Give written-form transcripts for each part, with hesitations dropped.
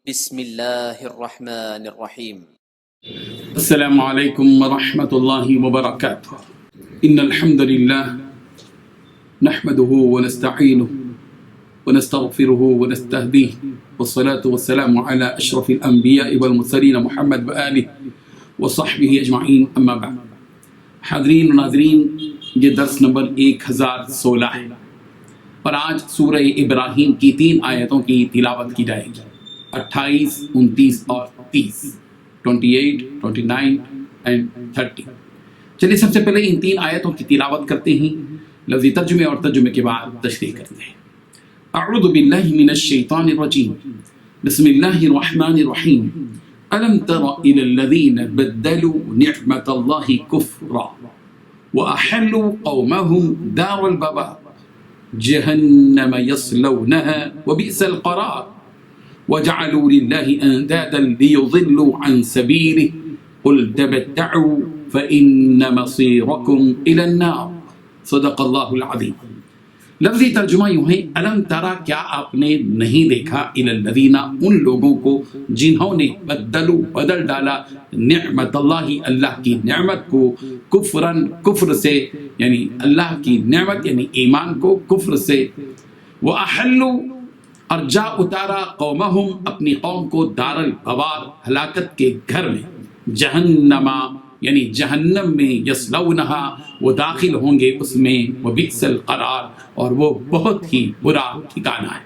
بسم الله الرحمن الرحيم. السلام عليكم ورحمة الله وبركاته. إن الحمد لله نحمده ونستعينه ونستغفره ونستهديه والصلاة والسلام على أشرف الأنبياء والمرسلين محمد وآله وصحبه أجمعين أما بعد. حاضرین و ناظرین، یہ درس نمبر 1016 ہے اور آج سورہ ابراہیم کی 3 آیتوں کی تلاوت کی جائے گی، 28، 29 اور 30، 28، 29 and 30۔ چلیے سب سے پہلے ان 3 آیتوں کی تلاوت کرتے ہیں، لفظی ترجمے اور ترجمے کے بعد تشریح کرتے ہیں۔ اعوذ باللہ من الشیطان الرجیم، بسم اللہ الرحمن الرحیم۔ ألم تر إلى الذين بدلوا نعمة الله كفرا وأحلوا قومهم دار البوار جهنم يصلونها وبئس القرار وجعلوا لله أندادا ليضلوا عن سبيله قل تمتعوا فإن مصيركم إلى النار صدق الله العظيم۔ لفظی ترجمہ یوں ہے، الم ترا، کیا آپ نے نہیں دیکھا، الی الذین، ان لوگوں کو جنہوں نے بدل ڈالا نعمت اللہ، اللہ کی نعمت کو، کفرن، کفر سے، یعنی اللہ کی نعمت یعنی ایمان کو کفر سے، وَأَحَلُّوا، اور جا اتارا، قومہم، اپنی قوم کو، دار البوار، ہلاکت کے گھر میں، جہنم یعنی جہنم میں، یصلونہا، وہ داخل ہوں گے اس میں، وبئس القرار، اور وہ بہت ہی برا ٹھکانہ ہے۔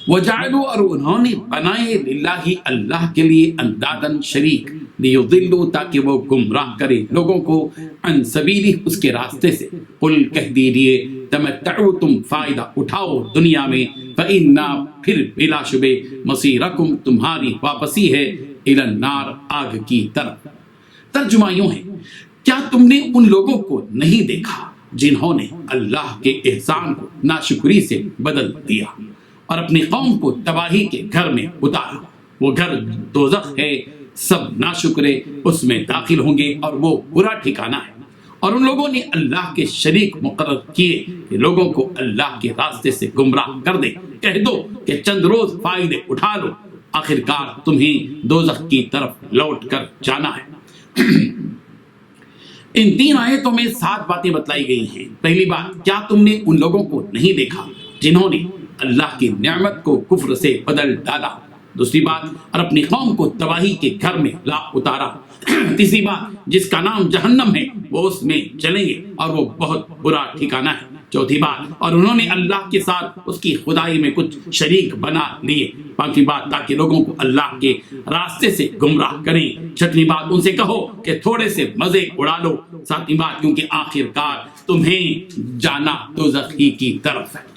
وجعلوا، اور انہوں نے بنائے، للہ، اللہ کے لیے، اندادن، شریک، لیضلوا، تاکہ وہ گمراہ کرے لوگوں کو، عن سبیلہ، اس کے راستے سے۔ قل، کہہ دیجئے، تمتعوا، تم فائدہ اٹھاؤ دنیا میں، فإنّا، پھر بلا شبہ، مصیرکم، تمہاری واپسی ہے، الی النار، آگ کی طرف۔ ترجمہ یوں ہے، کیا تم نے ان لوگوں کو نہیں دیکھا جنہوں نے اللہ کے احسان کو ناشکری سے بدل دیا اور اپنی قوم کو تباہی کے گھر میں اتارا؟ وہ گھر دوزخ ہے، سب ناشکرے اس میں داخل ہوں گے اور وہ برا ٹھکانہ ہے۔ اور ان لوگوں نے اللہ کے شریک مقرر کیے کہ لوگوں کو اللہ کے راستے سے گمراہ کر دے۔ کہہ دو کہ چند روز فائدے اٹھا لو، آخرکار تمہیں دوزخ کی طرف لوٹ کر جانا ہے۔ ان 3 آیتوں میں 7 باتیں بتلائی گئی ہیں۔ پہلی بات، کیا تم نے ان لوگوں کو نہیں دیکھا جنہوں نے اللہ کی نعمت کو کفر سے بدل ڈالا؟ دوسری بات، اور اپنی قوم کو تباہی کے گھر میں لا اتارا۔ تیسری بات، جس کا نام جہنم ہے وہ اس میں چلیں گے اور وہ بہت برا ٹھکانہ ہے۔ چوتھی بات، اور انہوں نے اللہ کے ساتھ اس کی خدائی میں کچھ شریک بنا لیے۔ پانچویں بات، تاکہ لوگوں کو اللہ کے راستے سے گمراہ کریں۔ چھٹویں بات، ان سے کہو کہ تھوڑے سے مزے اڑا لو۔ ساتویں بات، کیونکہ آخرکار تمہیں جانا دوزخ ہی کی طرف ہے۔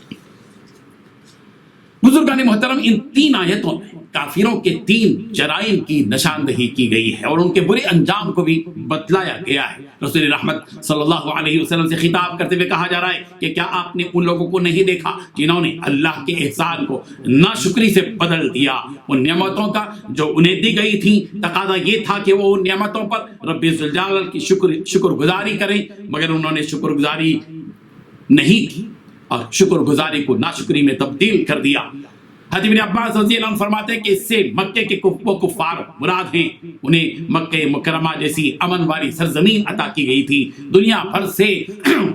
بزرگان محترم، ان 3 آیتوں میں کافروں کے 3 جرائم کی نشاندہی کی گئی ہے اور ان کے برے انجام کو بھی بتلایا گیا ہے۔ رسول رحمت صلی اللہ علیہ وسلم سے خطاب کرتے ہوئے کہا جا رہا ہے کہ کیا آپ نے ان لوگوں کو نہیں دیکھا جنہوں نے اللہ کے احسان کو ناشکری سے بدل دیا؟ ان نعمتوں کا جو انہیں دی گئی تھی، تقاضا یہ تھا کہ وہ ان نعمتوں پر رب ذوالجلال کی شکر گزاری کریں، مگر انہوں نے شکر گزاری نہیں کی اور شکر گزاری کو ناشکری میں تبدیل کر دیا۔ حضرت ابن عباس رضی اللہ عنہ فرماتے ہیں کہ اس سے مکے کے وہ کفار مراد ہیں، انہیں مکہ مکرمہ جیسی امن والی سرزمین عطا کی گئی تھی، دنیا بھر سے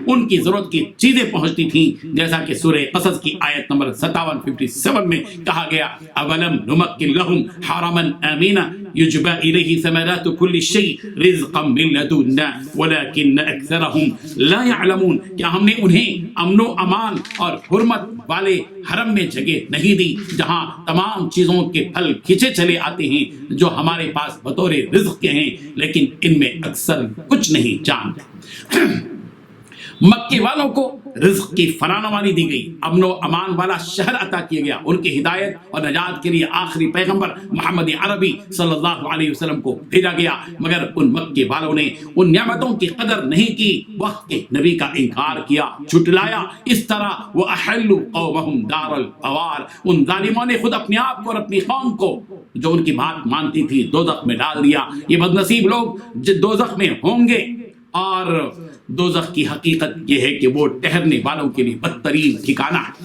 ان کی ضرورت کی چیزیں پہنچتی تھیں، جیسا کہ سورہ قصص کی آیت نمبر 57 میں کہا گیا، اولم نمکن لہم حرما آمینا یجبا الیہ ثمرات کل شیء رزقا من لدنا ولکن اکثرہم لا یعلمون، کیا ہم نے انہیں امن و امان اور حرمت والے حرم میں جگہ نہیں دی جہاں تمام چیزوں کے پھل کھینچے چلے آتے ہیں جو ہمارے پاس بطور رزق کے ہیں، لیکن ان میں اکثر کچھ نہیں جانتے۔ مکے والوں کو رزق کی فراوانی دی گئی، امن و امان والا شہر عطا کیا گیا، ان کی ہدایت اور نجات کے لیے آخری پیغمبر محمد عربی صلی اللہ علیہ وسلم کو بھیجا گیا، مگر ان مکے والوں نے ان نعمتوں کی قدر نہیں کی، وقت کے نبی کا انکار کیا، جھٹلایا۔ اس طرح وہ احلوا قومہم دار البوار، ان ظالموں نے خود اپنے آپ کو اور اپنی قوم کو جو ان کی بات مانتی تھی دوزخ میں ڈال دیا۔ یہ بدنصیب لوگ دوزخ میں ہوں گے، اور دوزخ کی حقیقت یہ ہے کہ وہ ٹھہرنے والوں کے لیے بدترین ٹھکانہ ہے۔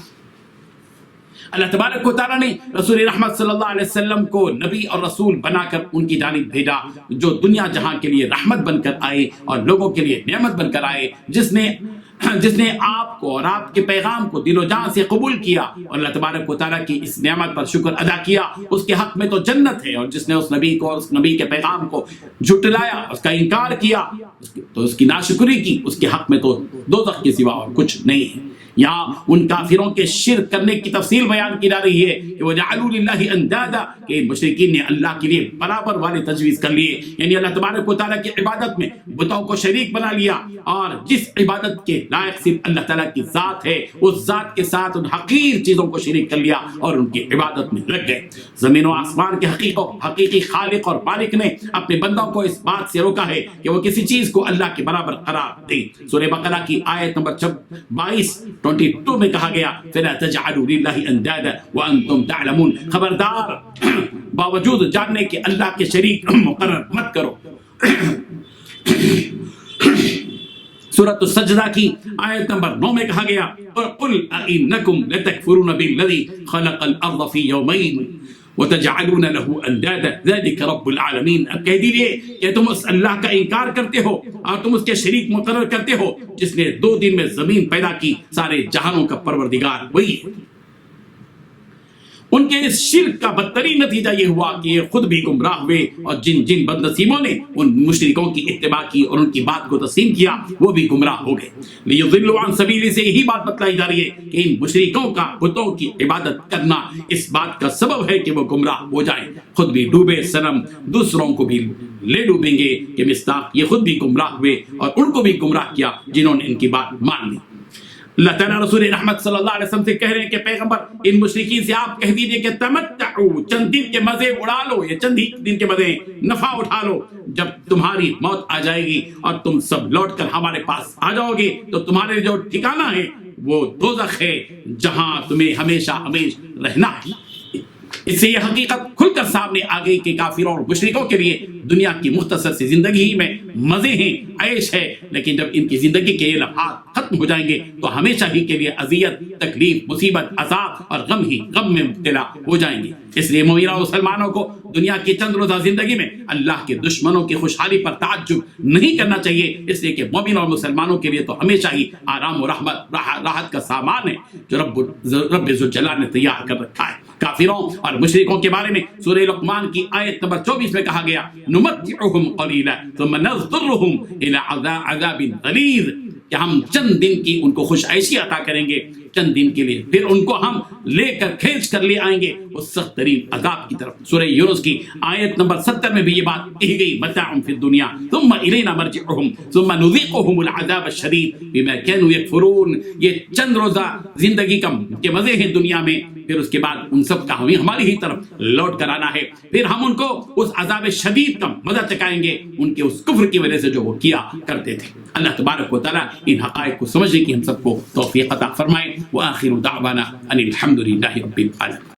اللہ تبارک و تعالیٰ نے رسول رحمت صلی اللہ علیہ وسلم کو نبی اور رسول بنا کر ان کی جانب بھیجا، جو دنیا جہاں کے لیے رحمت بن کر آئے اور لوگوں کے لیے نعمت بن کر آئے، جس نے آپ کو اور آپ کے پیغام کو دل و جان سے قبول کیا اور اللہ تبارک و تعالیٰ کی اس نعمت پر شکر ادا کیا، اس کے حق میں تو جنت ہے، اور جس نے اس نبی کو اور اس نبی کے پیغام کو جھٹلایا، اس کا انکار کیا، تو اس کی ناشکری کی، اس کے حق میں تو دوزخ کے سوا اور کچھ نہیں ہے۔ یہاں ان کافروں کے شرک کرنے کی تفصیل بیان کی جا رہی ہے کہ وَجَعَلُوا لِلَّهِ أَنْدَادًا، کہ مشرکین نے اللہ کے لیے برابر والے تجویز کر لیے، یعنی اللہ تبارک و تعالیٰ کی عبادت میں بتوں کو شریک بنا لیا، اور جس عبادت کے لائق صرف اللہ تعالیٰ کی ذات ہے، اس ذات کے ساتھ ان حقیر چیزوں کو شریک کر لیا اور ان کی عبادت میں لگ گئے۔ زمین و آسمان کے حقیقی خالق اور مالک نے اپنے بندوں کو اس بات سے روکا ہے کہ وہ کسی چیز کو اللہ کے برابر قرار دیں۔ سورہ بقرہ کی آیت نمبر 22 میں کہا گیا فَلَا تَجْعَلُوا لِلَّهِ أَنْدَادًا وَأَنْتُمْ تَعْلَمُونَ، خبردار باوجود جاننے کہ اللہ کے شریک مقرر مت کرو۔ سورۃ السجدہ کی آیت نمبر 9 میں کہا گیا قُلْ أَإِنَّكُمْ لَتَكْفُرُونَ بِالَّذِي خَلَقَ الْأَرْضَ فِي يَوْمَيْنِ وَتَجْعَلُونَ لَهُ أَنْدَادًا ذَلِكَ رَبُّ الْعَالَمِينَ۔ اب کہہ دیجئے کہ تم اس اللہ کا انکار کرتے ہو اور تم اس کے شریک مقرر کرتے ہو جس نے 2 دن میں زمین پیدا کی، سارے جہانوں کا پروردگار وہی ہے۔ ان کے اس شرک کا بدترین نتیجہ یہ ہوا کہ یہ خود بھی گمراہ ہوئے، اور جن بد نصیبوں نے ان مشرکوں کی اتباع کی اور ان کی بات کو تسلیم کیا وہ بھی گمراہ ہو گئے۔ لیضلوا عن سبیل، سے یہی بات بتلائی جا رہی ہے کہ ان مشرکوں کا بتوں کی عبادت کرنا اس بات کا سبب ہے کہ وہ گمراہ ہو جائیں، خود بھی ڈوبے صنم دوسروں کو بھی لے ڈوبیں گے کہ مصداق یہ خود بھی گمراہ ہوئے اور ان کو بھی گمراہ کیا جنہوں نے ان کی بات مان لی۔ اللہ تعالیٰ رسول رحمت صلی اللہ علیہ وسلم سے کہہ رہے ہیں کہ پیغمبر ان مشرکین سے آپ کہہ دیجئے کہ تمتعوا، چند دن کے مزے اڑا لو، یہ چند دن کے مزے نفع اٹھا لو، جب تمہاری موت آ جائے گی اور تم سب لوٹ کر ہمارے پاس آ جاؤ گے تو تمہارے جو ٹھکانہ ہے وہ دوزخ ہے جہاں تمہیں ہمیشہ رہنا ہے۔ اس سے یہ حقیقت کھل کر سامنے آ گئی کہ کافروں اور مشرکوں کے لیے دنیا کی مختصر سی زندگی میں مزے ہیں، عیش ہے، لیکن جب ان کی زندگی کے یہ لمحات ختم ہو جائیں گے تو ہمیشہ ہی کے لیے اذیت، تکلیف، مصیبت، عذاب اور غم میں مبتلا ہو جائیں گے۔ اس لیے مومنوں اور مسلمانوں کو دنیا کی چند روزہ زندگی میں اللہ کے دشمنوں کی خوشحالی پر تعجب نہیں کرنا چاہیے، اس لیے کہ مومنوں اور مسلمانوں کے لیے تو ہمیشہ ہی آرام و راحت کا سامان ہے جو رب ذوالجلال نے تیار کر رکھا ہے۔ کافروں اور مشرکوں کے بارے میں سورہ لقمان کی آیت نمبر 24 میں کہا گیا نمتعہم قلیلا ثم نضطرہم الی عذاب غلیظ، کہ ہم چند دن کی ان کو خوش عیشی عطا کریں گے، چند دن کے لیے، پھر ان کو ہم لے کر کھینچ کر لے آئیں گے اس سخت ترین عذاب کی طرف۔ سورہ یونس کی آیت نمبر 70 میں بھی یہ بات کہی گئی متاع فی الدنیا ثم الینا مرجعہم ثم نذیقہم العذاب الشدید بما كانوا یکفرون۔ یہ چند روزہ زندگی کے مزے ہیں دنیا میں، پھر اس کے بعد ان سب کا ہماری ہی طرف لوٹ کر آنا ہے، پھر ہم ان کو اس عذاب شدید کا مزہ چکائیں گے ان کے اس کفر کی وجہ سے جو وہ کیا کرتے تھے۔ اللہ تبارک و تعالیٰ ان حقائق کو سمجھنے کی ہم سب کو توفیق عطا فرمائے۔ وآخر دعوانا ان الحمد للہ رب العالمین۔